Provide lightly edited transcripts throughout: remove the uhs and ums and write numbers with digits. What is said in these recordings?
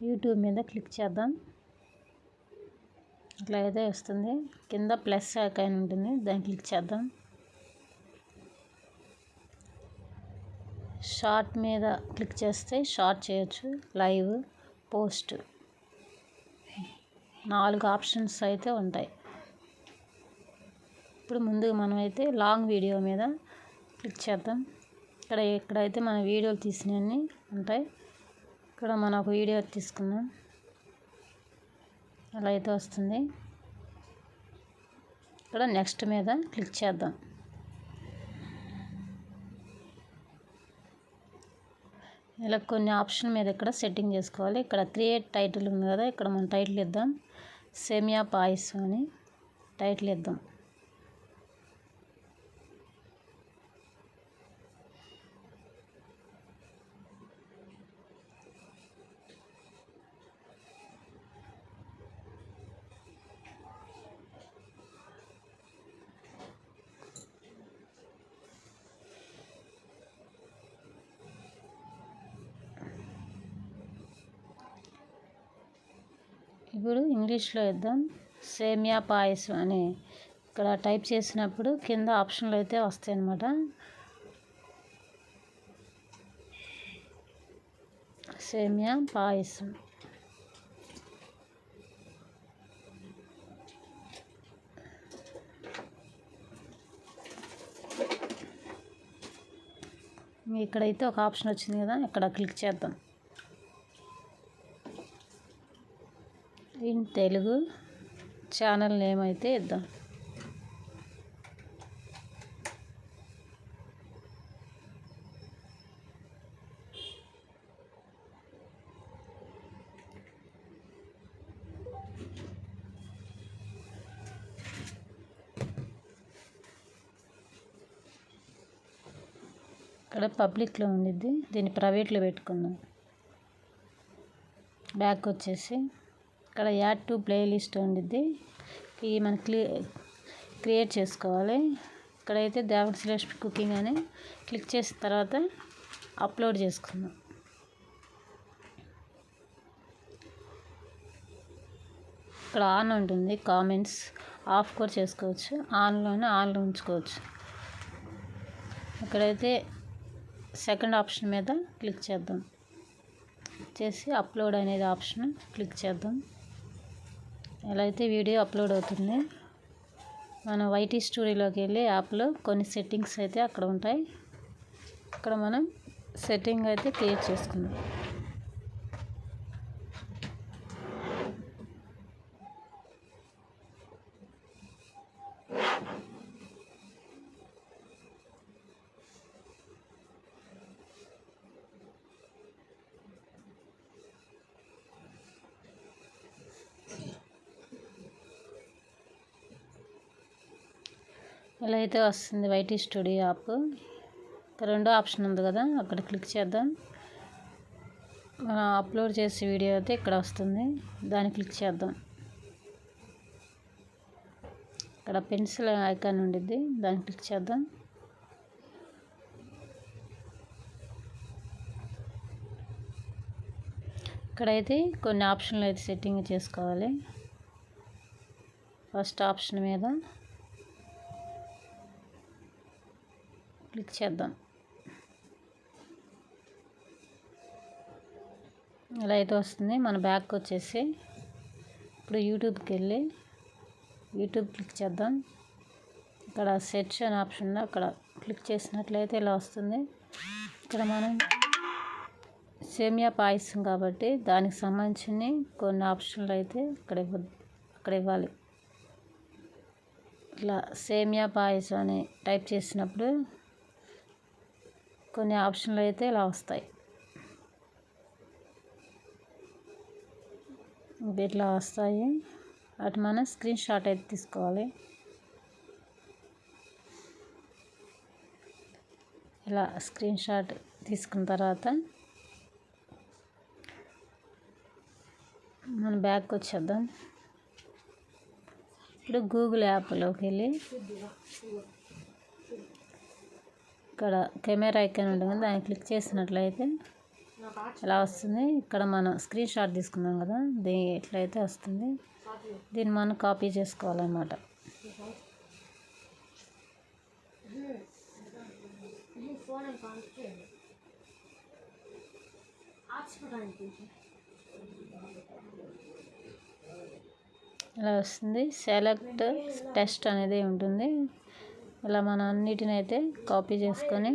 YouTube మీద click చేద్దాం. ఇట్లా అయితే వస్తుంది. కింద ప్లస్ ఐకాన్ ఉంటుంది, దాన్ని క్లిక్ చేద్దాం. షార్ట్ మీద క్లిక్ చేస్తే షార్ట్ చేయొచ్చు, లైవ్, పోస్ట్ 4 ఆప్షన్స్ అయితే ఉంటాయి. ఇప్పుడు ముందుగా మనమైతే లాంగ్ వీడియో మీద క్లిక్ చేద్దాం. ఇక్కడైతే మన వీడియోలు తీసినవన్నీ ఉంటాయి. ఇక్కడ మనం ఒక వీడియో తీసుకుందాం. అలా అయితే వస్తుంది. ఇక్కడ నెక్స్ట్ మీద క్లిక్ చేద్దాం. ఇలా కొన్ని ఆప్షన్ మీద ఇక్కడ సెట్టింగ్ చేసుకోవాలి. ఇక్కడ క్రియేట్ టైటిల్ ఉంది కదా, ఇక్కడ మనం టైటిల్ ఇద్దాం. సేమియా పాయసం అని టైటిల్ ఇద్దాం. ఇప్పుడు ఇంగ్లీష్లో ఇద్దాం. సేమియా పాయసం అని ఇక్కడ టైప్ చేసినప్పుడు కింద ఆప్షన్లు అయితే వస్తాయి అన్నమాట. సేమియా పాయసం. ఇక్కడైతే ఒక ఆప్షన్ వచ్చింది కదా, ఇక్కడ క్లిక్ చేద్దాం. ఇన్ తెలుగు ఛానల్ నేమ్ అయితే ఇద్దాం. ఇక్కడ పబ్లిక్లో ఉండిద్ది, దీన్ని ప్రైవేట్లో పెట్టుకుందాం. బ్యాక్ వచ్చేసి ఇక్కడ యాడ్ టు ప్లేలిస్ట్ ఉండిద్ది, ఇది మనం క్రియేట్ చేసుకోవాలి. ఇక్కడైతే దేవన్ శ్రేష్ఠ కుకింగ్ అని క్లిక్ చేసిన తర్వాత అప్లోడ్ చేసుకుందాం. ఇక్కడ ఆన్ ఉంటుంది, కామెంట్స్ ఆఫ్ కూడా చేసుకోవచ్చు, ఆన్లో ఉంచుకోవచ్చు. ఇక్కడైతే సెకండ్ ఆప్షన్ మీద క్లిక్ చేద్దాం. చేసి అప్లోడ్ అనేది ఆప్షన్ క్లిక్ చేద్దాం. ఎలా అయితే వీడియో అప్లోడ్ అవుతుంది. మనం వైటీ స్టూడియోలోకి వెళ్ళి యాప్లో కొన్ని సెట్టింగ్స్ అయితే అక్కడ ఉంటాయి. అక్కడ మనం సెట్టింగ్ అయితే క్రియేట్ చేసుకుందాం. ఇలా అయితే వస్తుంది వైటీ స్టూడియో యాప్. రెండో ఆప్షన్ ఉంది కదా, అక్కడ క్లిక్ చేద్దాం. మనం అప్లోడ్ చేసే వీడియో అయితే ఇక్కడ వస్తుంది, దాన్ని క్లిక్ చేద్దాం. ఇక్కడ పెన్సిల్ ఐకాన్ ఉండిద్ది, దాన్ని క్లిక్ చేద్దాం. ఇక్కడైతే కొన్ని ఆప్షన్లు అయితే సెట్టింగ్ చేసుకోవాలి. ఫస్ట్ ఆప్షన్ మీద క్లిక్ చేద్దాం. ఇలా అయితే వస్తుంది. మన బ్యాక్ వచ్చేసి ఇప్పుడు యూట్యూబ్కి వెళ్ళి యూట్యూబ్ క్లిక్ చేద్దాం. ఇక్కడ సెర్చ్ అనే ఆప్షన్ అక్కడ క్లిక్ చేసినట్లయితే ఇలా వస్తుంది. ఇక్కడ మనం సేమియా పాయసం కాబట్టి దానికి సంబంధించిన కొన్ని ఆప్షన్లు అయితే అక్కడ ఇవ్వాలి. ఇట్లా సేమియా పాయసం అని టైప్ చేసినప్పుడు కొన్ని ఆప్షన్లు అయితే ఇలా వస్తాయి. ఇట్లా వస్తాయి, అటు మనం స్క్రీన్ షాట్ అయితే తీసుకోవాలి. ఇలా స్క్రీన్ షాట్ తీసుకున్న తర్వాత మన బ్యాక్ వచ్చేద్దాం. ఇప్పుడు గూగుల్ యాప్లోకి వెళ్ళి ఇక్కడ కెమెరా ఐకాన్ ఉంటుంది, దాన్ని క్లిక్ చేసినట్లయితే ఇలా వస్తుంది. ఇక్కడ మనం స్క్రీన్ షాట్ తీసుకున్నాం కదా, దీని ఎట్లయితే వస్తుంది. దీన్ని మనం కాపీ చేసుకోవాలన్నమాట. ఇలా వస్తుంది. సెలెక్ట్ టెక్స్ట్ అనేది ఉంటుంది. ఇలా మనం అన్నిటిని అయితే కాపీ చేసుకొని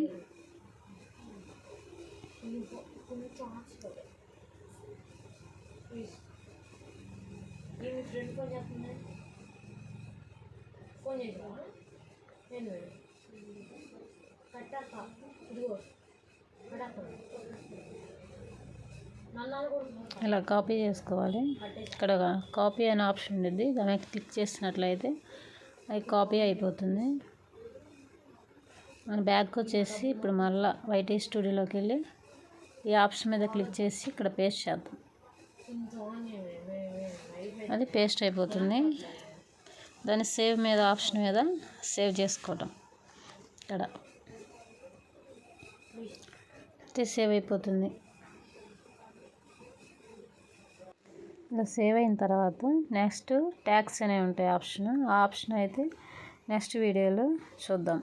ఇలా కాపీ చేసుకోవాలి. ఇక్కడ కాపీ అనే ఆప్షన్ ఉంటుంది, దాని మీద క్లిక్ చేసినట్లయితే అది కాపీ అయిపోతుంది. మన బ్యాక్ వచ్చేసి ఇప్పుడు మళ్ళీ వైటీ స్టూడియోలోకి వెళ్ళి ఈ ఆప్షన్ మీద క్లిక్ చేసి ఇక్కడ పేస్ట్ చేద్దాం. అది పేస్ట్ అయిపోతుంది. దాన్ని సేవ్ మీద ఆప్షన్ మీద సేవ్ చేసుకోవటం. ఇక్కడ సేవ్ అయిపోతుంది. ఇలా సేవ్ అయిన తర్వాత నెక్స్ట్ ట్యాగ్స్ అనేవి ఉంటాయి ఆప్షన్. ఆ ఆప్షన్ అయితే నెక్స్ట్ వీడియోలో చూద్దాం.